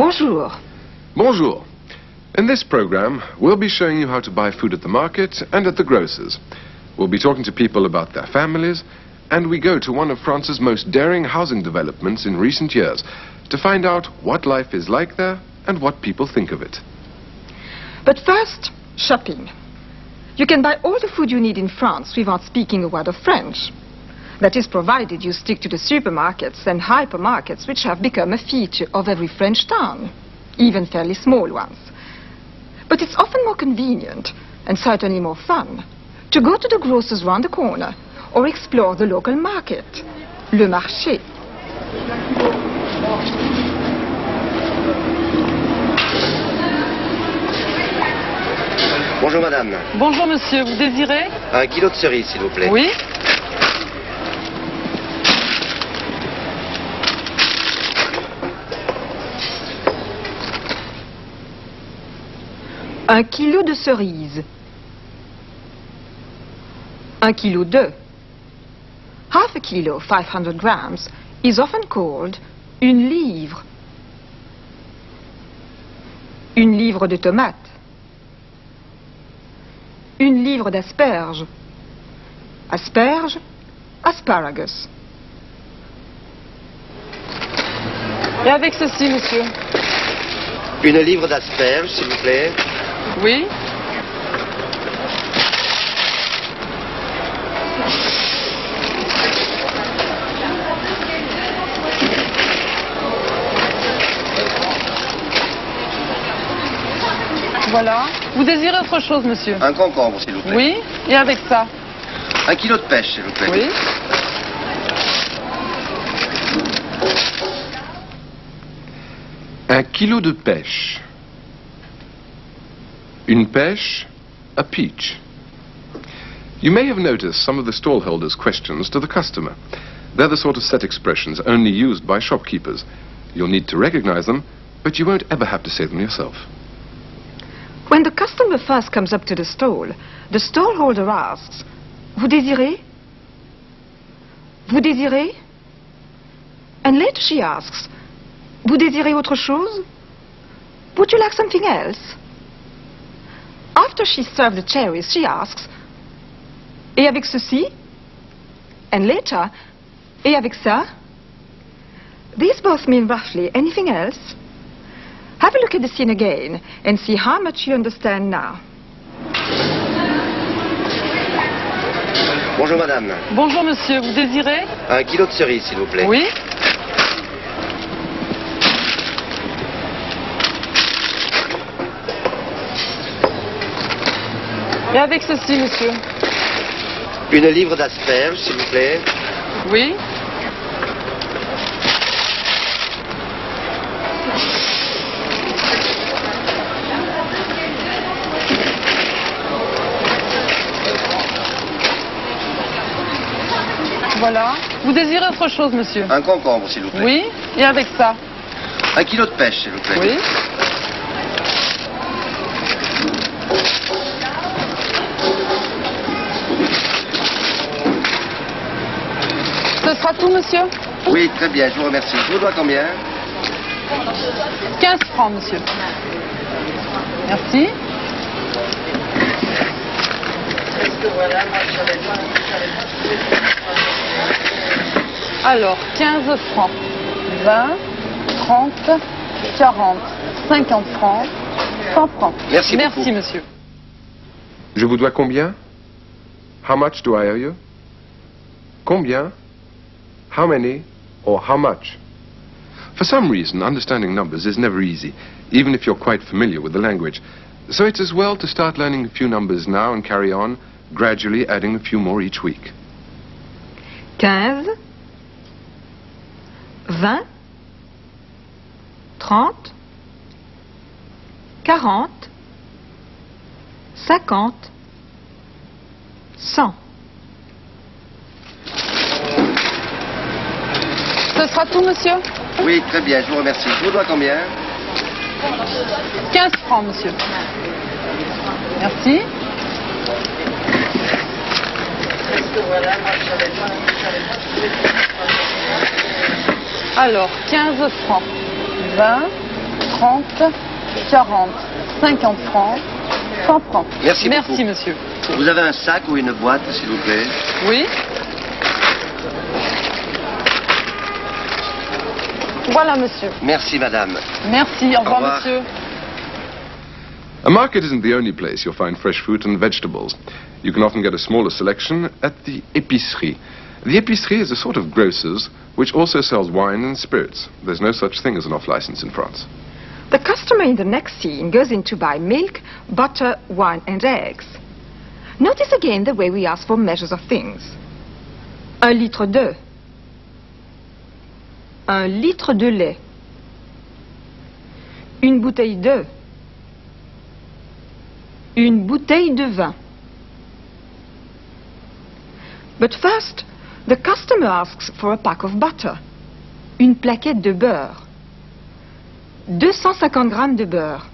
Bonjour. Bonjour. In this program, we'll be showing you how to buy food at the market and at the grocer's. We'll be talking to people about their families, and we go to one of France's most daring housing developments in recent years to find out what life is like there and what people think of it. But first, shopping. You can buy all the food you need in France without speaking a word of French. That is provided you stick to the supermarkets and hypermarkets which have become a feature of every French town, even fairly small ones. But it's often more convenient, and certainly more fun, to go to the grocer's round the corner or explore the local market, le marché. Bonjour madame. Bonjour monsieur, vous désirez? 1 kilo de cerises s'il vous plaît. Oui. Un kilo de cerises. 1 kilo de. Half a kilo, 500 grams, is often called une livre. Une livre de tomates. Une livre d'asperges. Asperges, asparagus. Et avec ceci, monsieur? Une livre d'asperges s'il vous plaît. Oui. Voilà. Vous désirez autre chose, monsieur? Un concombre s'il vous plaît. Oui. Et avec ça? 1 kilo de pêche s'il vous plaît. Oui. Un kilo de pêche. Une pêche, a peach. You may have noticed some of the stallholders' questions to the customer. They're the sort of set expressions only used by shopkeepers. You'll need to recognize them, but you won't ever have to say them yourself. When the customer first comes up to the stallholder asks, Vous désirez? Vous désirez? And later she asks, Vous désirez autre chose? Would you like something else? After she served the cherries, she asks, Et avec ceci? And later, Et avec ça? These both mean roughly anything else. Have a look at the scene again and see how much you understand now. Bonjour madame. Bonjour monsieur, vous désirez? 1 kilo de cerises s'il vous plaît. Oui. Et avec ceci, monsieur? Une livre d'asperges s'il vous plaît. Oui. Voilà. Vous désirez autre chose, monsieur? Un concombre s'il vous plaît. Oui. Et avec ça? 1 kilo de pêche s'il vous plaît. Oui. Ce sera tout, monsieur? Oui, très bien, je vous remercie. Je vous dois combien? 15 francs, monsieur. Merci. Alors, 15 francs, 20, 30, 40, 50 francs, 100 francs. Merci beaucoup. Merci, monsieur. Je vous dois combien? How much do I owe you? Combien? How many? Or how much? For some reason, understanding numbers is never easy, even if you're quite familiar with the language. So it's as well to start learning a few numbers now and carry on, gradually adding a few more each week. 15, 20, 30, 40, 50, 100. Ce sera tout, monsieur? Oui, très bien, je vous remercie. Je vous dois combien? 15 francs, monsieur. Merci. Alors, 15 francs, 20, 30, 40, 50 francs, 100 francs. Merci beaucoup. Merci, monsieur. Vous avez un sac ou une boîte, s'il vous plaît? Oui. Voilà, monsieur. Merci, madame. Merci. Au revoir, revoir. monsieur. A market isn't the only place you'll find fresh fruit and vegetables. You can often get a smaller selection at the épicerie. The épicerie is a sort of grocer's which also sells wine and spirits. There's no such thing as an off-license in France. The customer in the next scene goes in to buy milk, butter, wine and eggs. Notice again the way we ask for measures of things. 1 litre de. 1 litre de lait. Une bouteille de. Une bouteille de vin. But first, the customer asks for a pack of butter. Une plaquette de beurre. 250 grammes de beurre.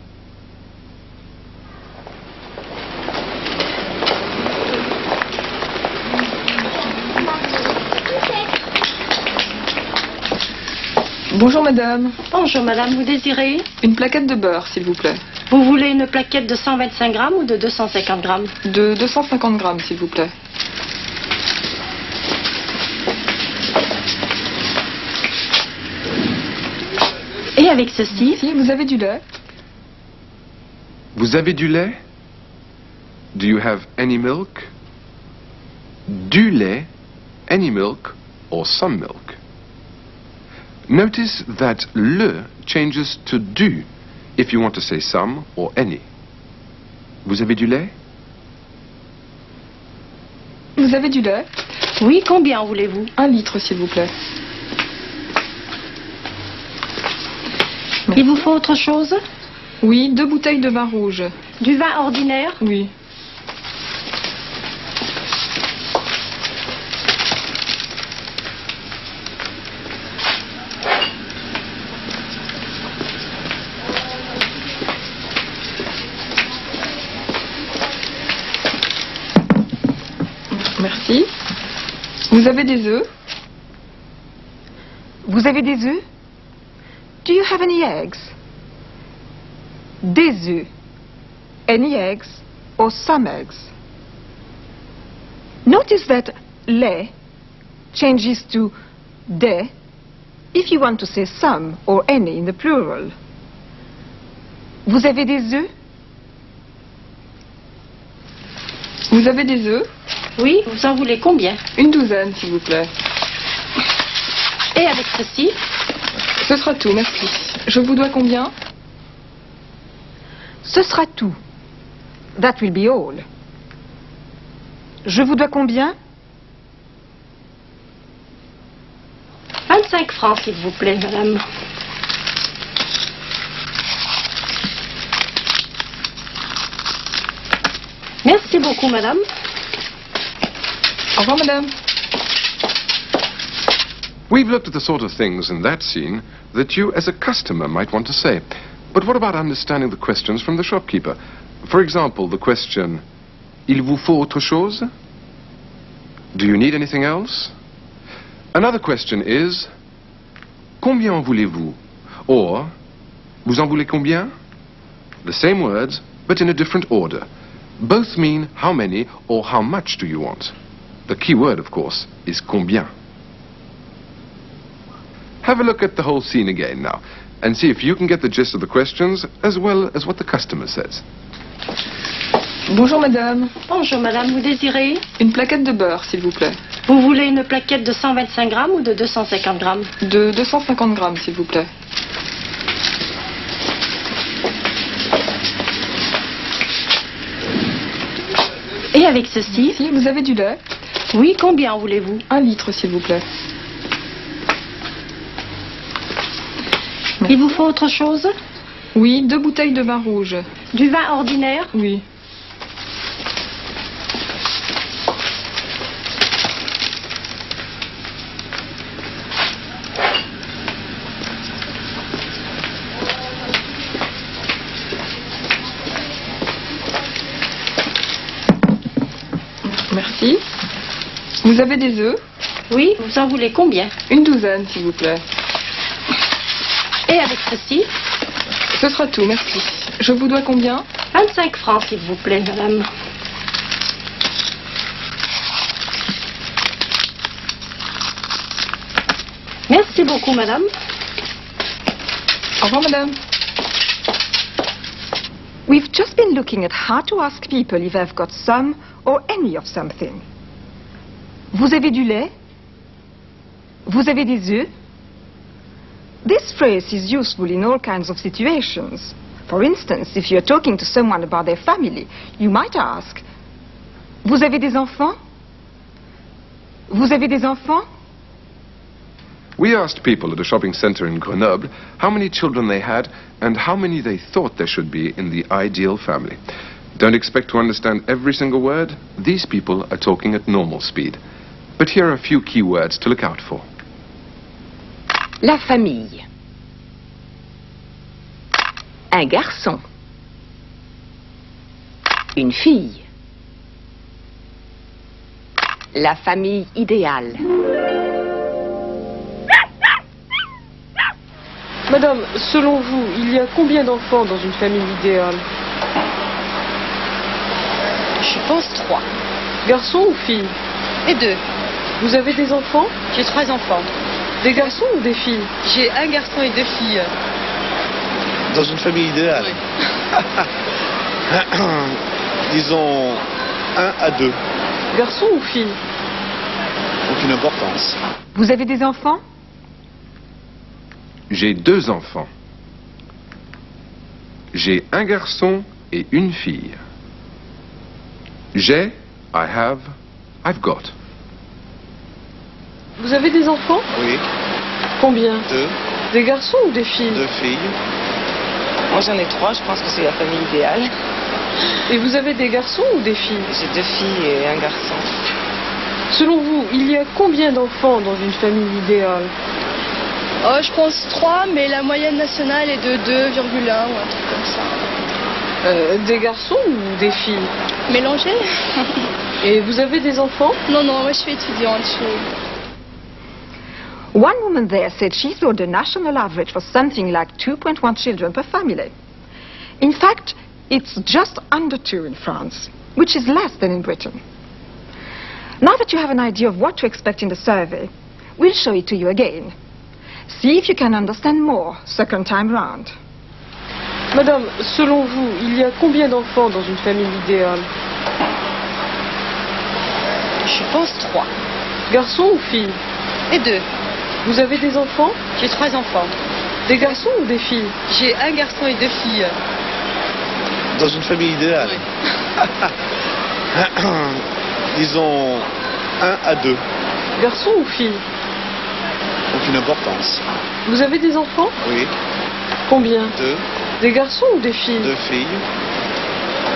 Bonjour, madame. Bonjour madame, vous désirez? Une plaquette de beurre, s'il vous plaît. Vous voulez une plaquette de 125 grammes ou de 250 grammes? De 250 grammes, s'il vous plaît. Et avec ceci? Si, vous avez du lait? Vous avez du lait? Do you have any milk? Du lait, any milk, or some milk? Notice that le changes to du if you want to say some or any. Vous avez du lait? Vous avez du lait? Oui, combien voulez-vous? 1 litre, s'il vous plaît. Il vous faut autre chose? Oui, 2 bouteilles de vin rouge. Du vin ordinaire? Oui. Merci. Vous avez des œufs? Vous avez des œufs? Do you have any eggs? Des œufs. Any eggs or some eggs? Notice that les changes to des if you want to say some or any in the plural. Vous avez des œufs? Vous avez des œufs? Oui, vous en voulez combien? Une douzaine, s'il vous plaît. Et avec ceci? Ce sera tout, merci. Je vous dois combien? Ce sera tout. That will be all. Je vous dois combien? 25 francs, s'il vous plaît, madame. Merci beaucoup, madame. Au revoir, madame. We've looked at the sort of things in that scene that you as a customer might want to say. But what about understanding the questions from the shopkeeper? For example, the question, il vous faut autre chose? Do you need anything else? Another question is, combien en voulez-vous? Or, vous en voulez combien? The same words, but in a different order. Both mean how many or how much do you want. The key word, of course, is combien. Have a look at the whole scene again now, and see if you can get the gist of the questions as well as what the customer says. Bonjour, madame. Bonjour madame, vous désirez? Une plaquette de beurre, s'il vous plaît. Vous voulez une plaquette de 125 grammes ou de 250 grammes? De 250 grammes, s'il vous plaît. Et avec ceci? Si, vous avez du lait? Oui, combien voulez-vous? 1 litre, s'il vous plaît. Il vous faut autre chose? Oui, 2 bouteilles de vin rouge. Du vin ordinaire? Oui. Merci. Vous avez des œufs? Oui, vous en voulez combien? Une douzaine, s'il vous plaît. Et avec ceci? Ce Ce sera tout, merci. Je vous dois combien? 25 francs, s'il vous plaît, madame. Merci beaucoup, madame. Au revoir, madame. We've just been looking at how to ask people if they've got some or any of something. Vous avez du lait? Vous avez des œufs? This phrase is useful in all kinds of situations. For instance, if you're talking to someone about their family, you might ask, vous avez des enfants? Vous avez des enfants? We asked people at a shopping center in Grenoble how many children they had and how many they thought there should be in the ideal family. Don't expect to understand every single word. These people are talking at normal speed. But here are a few key words to look out for. La famille. Un garçon. Une fille. La famille idéale. Madame, selon vous, il y a combien d'enfants dans une famille idéale? Je pense 3. Garçons ou filles? Et 2. Vous avez des enfants? J'ai 3 enfants. Des garçons ou des filles? J'ai un garçon et 2 filles. Dans une famille idéale. Disons 1 à 2. Garçons ou filles? Aucune importance. Vous avez des enfants? J'ai 2 enfants. J'ai un garçon et une fille. J'ai, I have, I've got. Vous avez des enfants? Oui. Combien? 2. Des garçons ou des filles? 2 filles. Moi j'en ai 3, je pense que c'est la famille idéale. Et vous avez des garçons ou des filles? J'ai 2 filles et un garçon. Selon vous, il y a combien d'enfants dans une famille idéale? Oh, je pense 3, mais la moyenne nationale est de 2,1 ou un truc comme ça. Des garçons ou des filles? Mélangés. Et vous avez des enfants? Non, moi je suis étudiante. One woman there said she thought the national average was something like 2.1 children per family. In fact, it's just under 2 in France, which is less than in Britain. Now that you have an idea of what to expect in the survey, we'll show it to you again. See if you can understand more second time round. Madame, selon vous, il y a combien d'enfants dans une famille idéale? Je pense 3. Garçons ou filles? Et 2. Vous avez des enfants? J'ai 3 enfants. Des garçons ou des filles? J'ai un garçon et 2 filles. Dans une famille idéale. Disons 1 à 2. Garçons ou filles? Aucune importance. Vous avez des enfants? Oui. Combien? 2. Des garçons ou des filles? 2 filles.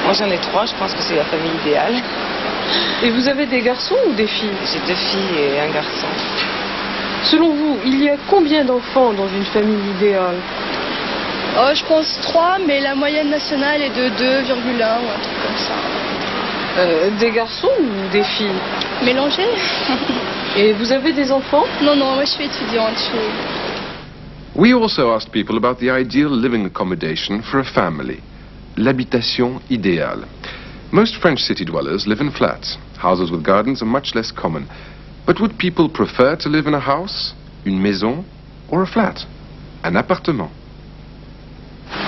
Moi j'en ai 3, je pense que c'est la famille idéale. Et vous avez des garçons ou des filles? J'ai 2 filles et un garçon. Selon vous, il y a combien d'enfants dans une famille idéale? Oh, je pense 3, mais la moyenne nationale est de 2,1 ou un truc comme ça. Des garçons ou des filles? Mélangés. Et vous avez des enfants? Non, moi je suis étudiante. We also asked people about the ideal living accommodation for a family, l'habitation idéale. Most French city dwellers live in flats. Houses with gardens are much less common. But would people prefer to live in a house, une maison, or a flat, un appartement?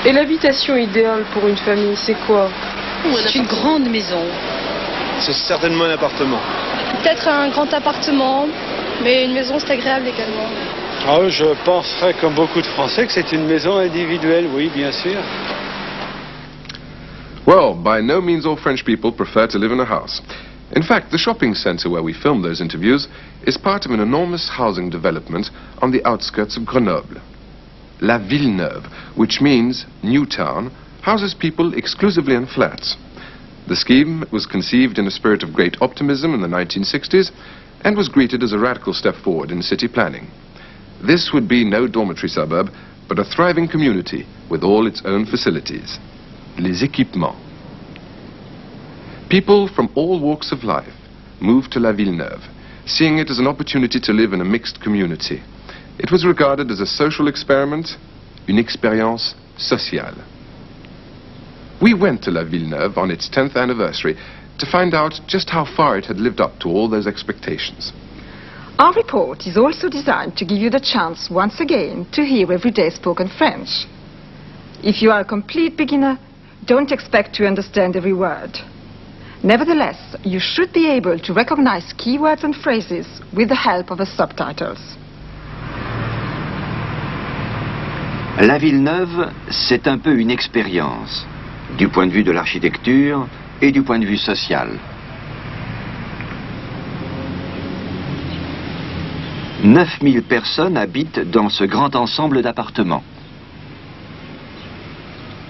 Et l'habitation idéale pour une famille, c'est quoi? C'est une grande maison. C'est certainement un appartement. Peut-être un grand appartement, mais une maison c'est agréable également. Ah, je penserais comme beaucoup de Français que c'est une maison individuelle, oui, bien sûr. Well, by no means all French people prefer to live in a house. In fact, the shopping center where we filmed those interviews is part of an enormous housing development on the outskirts of Grenoble. La Villeneuve, which means new town, houses people exclusively in flats. The scheme was conceived in a spirit of great optimism in the 1960s and was greeted as a radical step forward in city planning. This would be no dormitory suburb, but a thriving community with all its own facilities. Les équipements. People from all walks of life moved to La Villeneuve, seeing it as an opportunity to live in a mixed community. It was regarded as a social experiment, une expérience sociale. We went to La Villeneuve on its 10th anniversary to find out just how far it had lived up to all those expectations. Our report is also designed to give you the chance once again to hear everyday spoken French. If you are a complete beginner, don't expect to understand every word. Nevertheless, you should be able to recognize keywords and phrases with the help of the subtitles. La Villeneuve, c'est un peu une expérience, du point de vue de l'architecture et du point de vue social. 9000 personnes habitent dans ce grand ensemble d'appartements.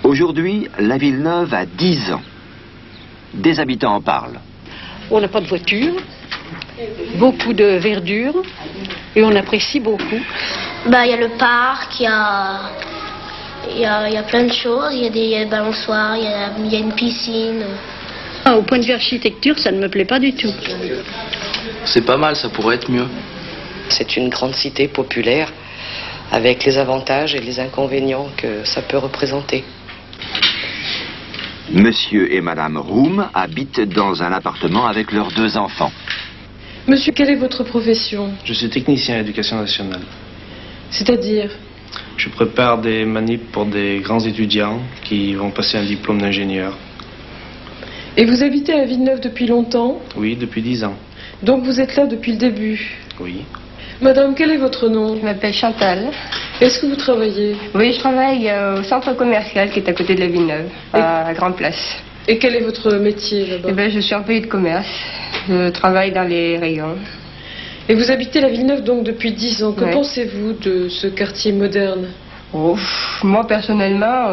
Aujourd'hui, La Villeneuve a 10 ans. Des habitants en parlent. On n'a pas de voiture, beaucoup de verdure et on apprécie beaucoup. Il y a le parc, il y a plein de choses, il y a des balançoires, il y a une piscine. Au point de vue architecture, ça ne me plaît pas du tout. C'est pas mal, ça pourrait être mieux. C'est une grande cité populaire avec les avantages et les inconvénients que ça peut représenter. Monsieur et Madame Roum habitent dans un appartement avec leurs 2 enfants. Monsieur, quelle est votre profession? Je suis technicien à l'éducation nationale. C'est-à-dire? Je prépare des manips pour des grands étudiants qui vont passer un diplôme d'ingénieur. Et vous habitez à Villeneuve depuis longtemps? Oui, depuis 10 ans. Donc vous êtes là depuis le début? Oui. Madame, quel est votre nom? Je m'appelle Chantal. Est-ce que vous travaillez? Oui, je travaille au centre commercial qui est à côté de la Villeneuve, à Grande Place. Et quel est votre métier là-bas? Je suis employée de commerce. Je travaille dans les rayons. Et vous habitez la Villeneuve donc depuis 10 ans. Que pensez-vous de ce quartier moderne? Moi personnellement,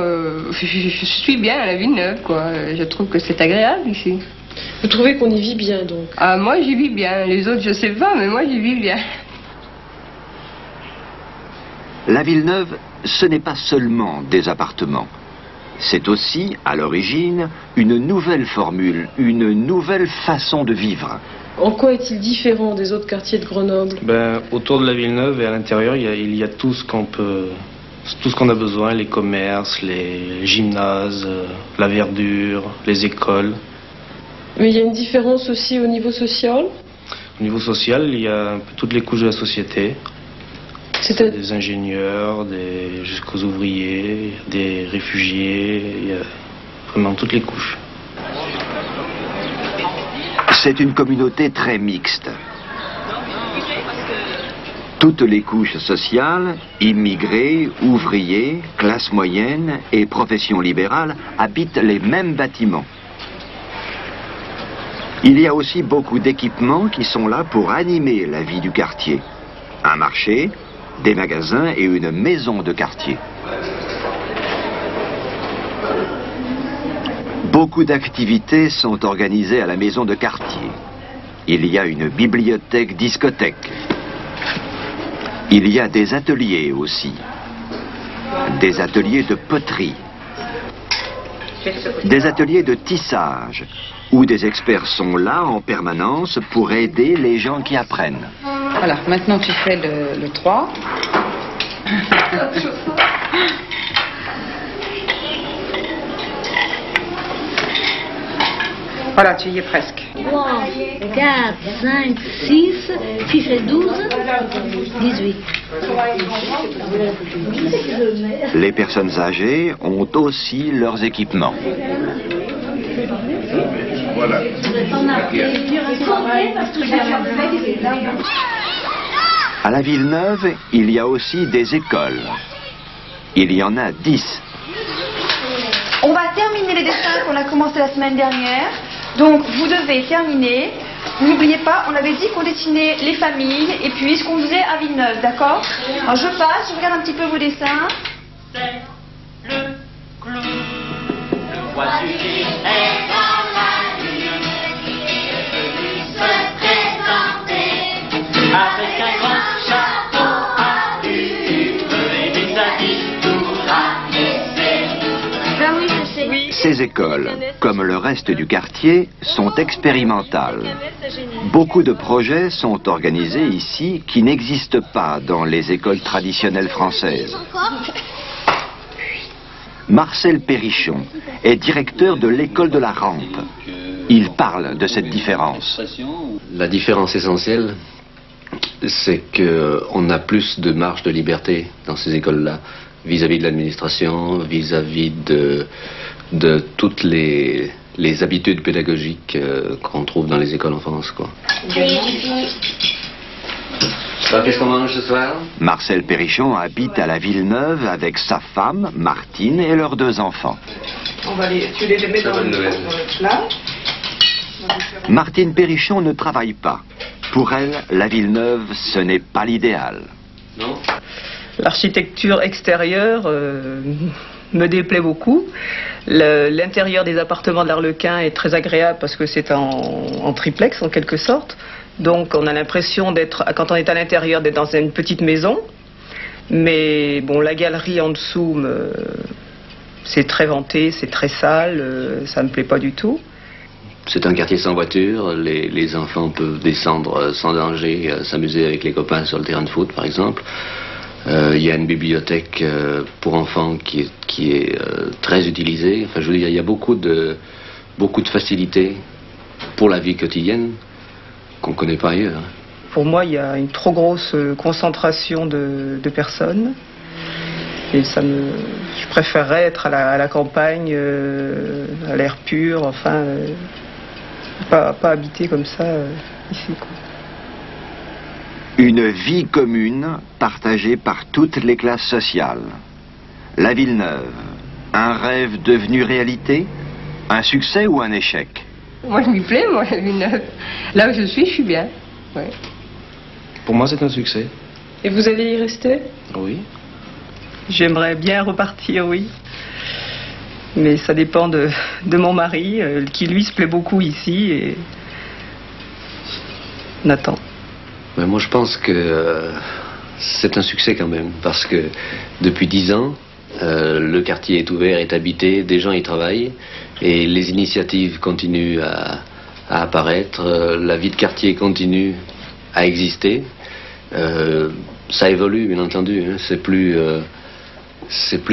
je suis bien à la Villeneuve, quoi. Je trouve que c'est agréable ici. Vous trouvez qu'on y vit bien donc? Ah, moi j'y vis bien. Les autres je sais pas, mais moi j'y vis bien. La Villeneuve, ce n'est pas seulement des appartements. C'est aussi, à l'origine, une nouvelle formule, une nouvelle façon de vivre. En quoi est-il différent des autres quartiers de Grenoble? Autour de la Villeneuve et à l'intérieur, il y a tout ce qu'on a besoin, les commerces, les gymnases, la verdure, les écoles. Mais il y a une différence aussi au niveau social? Au niveau social, il y a un peu toutes les couches de la société. Des ingénieurs, jusqu'aux ouvriers, des réfugiés, il y a vraiment toutes les couches. C'est une communauté très mixte. Toutes les couches sociales, immigrés, ouvriers, classe moyenne et professions libérales habitent les mêmes bâtiments. Il y a aussi beaucoup d'équipements qui sont là pour animer la vie du quartier. Un marché, des magasins et une maison de quartier. Beaucoup d'activités sont organisées à la maison de quartier. Il y a une bibliothèque-discothèque. Il y a des ateliers aussi. Des ateliers de poterie. Des ateliers de tissage, où des experts sont là en permanence pour aider les gens qui apprennent. Voilà, maintenant tu fais le 3. Voilà, tu y es presque. 3, 4, 5, 6, puis fait 12, 18. Les personnes âgées ont aussi leurs équipements. Voilà. À la Villeneuve, il y a aussi des écoles. Il y en a 10. On va terminer les dessins qu'on a commencé la semaine dernière. Donc vous devez terminer. N'oubliez pas, on avait dit qu'on dessinait les familles et puis ce qu'on faisait à Villeneuve, d'accord? Alors je passe, je regarde un petit peu vos dessins. C'est le clou. Le roi suffit est dans la lune. Il est venu se présenter avec un grand chapeau à hume et des habits tout rapiécés. Ben oui, je sais. Ces écoles, comme le reste du quartier, sont expérimentales. Beaucoup de projets sont organisés ici qui n'existent pas dans les écoles traditionnelles françaises. Marcel Périchon est directeur de l'école de la Rampe. Il parle de cette différence. La différence essentielle, c'est qu'on a plus de marge de liberté dans ces écoles-là, vis-à-vis de l'administration, vis-à-vis de toutes les habitudes pédagogiques qu'on trouve dans les écoles en France, quoi. Qu'est-ce qu'on mange ce soir? Marcel Périchon habite à la Villeneuve avec sa femme, Martine, et leurs 2 enfants. Tu les mets dans le plat. Martine Périchon ne travaille pas. Pour elle, la Villeneuve, ce n'est pas l'idéal. Non. L'architecture extérieure me déplaît beaucoup. L'intérieur des appartements de l'Arlequin est très agréable parce que c'est en triplex en quelque sorte. Donc on a l'impression d'être, quand on est à l'intérieur, d'être dans une petite maison. Mais bon, la galerie en dessous, c'est très vanté, c'est très sale, ça me plaît pas du tout. C'est un quartier sans voiture, les enfants peuvent descendre sans danger, s'amuser avec les copains sur le terrain de foot par exemple. Il y a une bibliothèque pour enfants qui est très utilisée. Enfin, je veux dire, il y a beaucoup de facilités pour la vie quotidienne qu'on ne connaît pas ailleurs. Pour moi, il y a une trop grosse concentration de personnes. Et je préférerais être à la campagne, à l'air pur, enfin, pas habiter comme ça ici, quoi. Une vie commune partagée par toutes les classes sociales. La Villeneuve, un rêve devenu réalité? Un succès ou un échec? Moi, je m'y plais, moi, la Villeneuve. Là où je suis bien. Ouais. Pour moi, c'est un succès. Et vous allez y rester? Oui. J'aimerais bien repartir, oui. Mais ça dépend de mon mari, qui lui se plaît beaucoup ici, et on attend. Mais moi, je pense que c'est un succès quand même, parce que depuis 10 ans, le quartier est ouvert, est habité, des gens y travaillent, et les initiatives continuent à apparaître, la vie de quartier continue à exister. Ça évolue, bien entendu, hein. C'est plus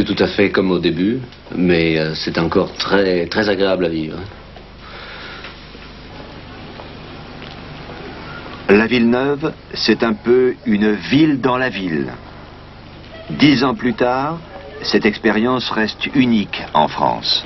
tout à fait comme au début, mais c'est encore très, très agréable à vivre. La Villeneuve, c'est un peu une ville dans la ville. 10 ans plus tard, cette expérience reste unique en France.